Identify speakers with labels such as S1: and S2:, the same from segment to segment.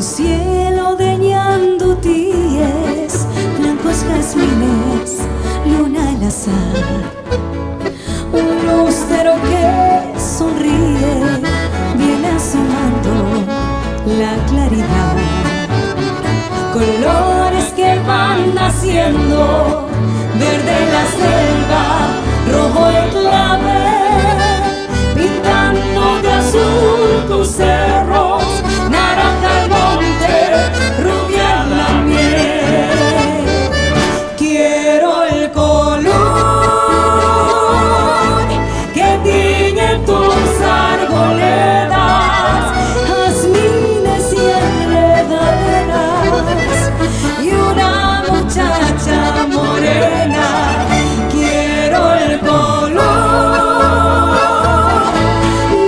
S1: cielo de ñandutíes, blancos jazmines, luna al azar. Un lucero que sonríe, viene asomando la claridad. Colores que van naciendo, verde la selva, rojo el clavel, pintando de azul tus cerros, naranja el monte, rubia la miel. Quiero el color que tiñe tus arboledas, jazmines y enredaderas, y una muchacha morena. Quiero el color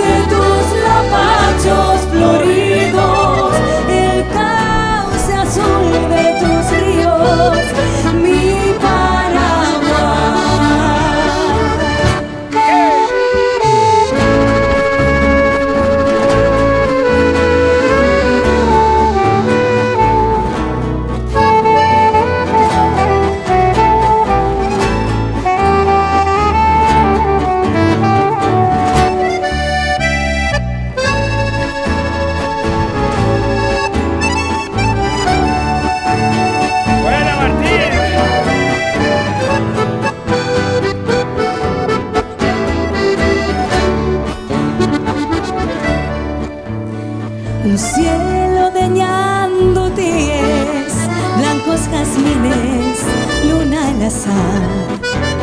S1: de tus lapachos floridos, el cauce azul de tus ríos, mi un cielo de ñandutíes, blancos jazmines, luna al azar.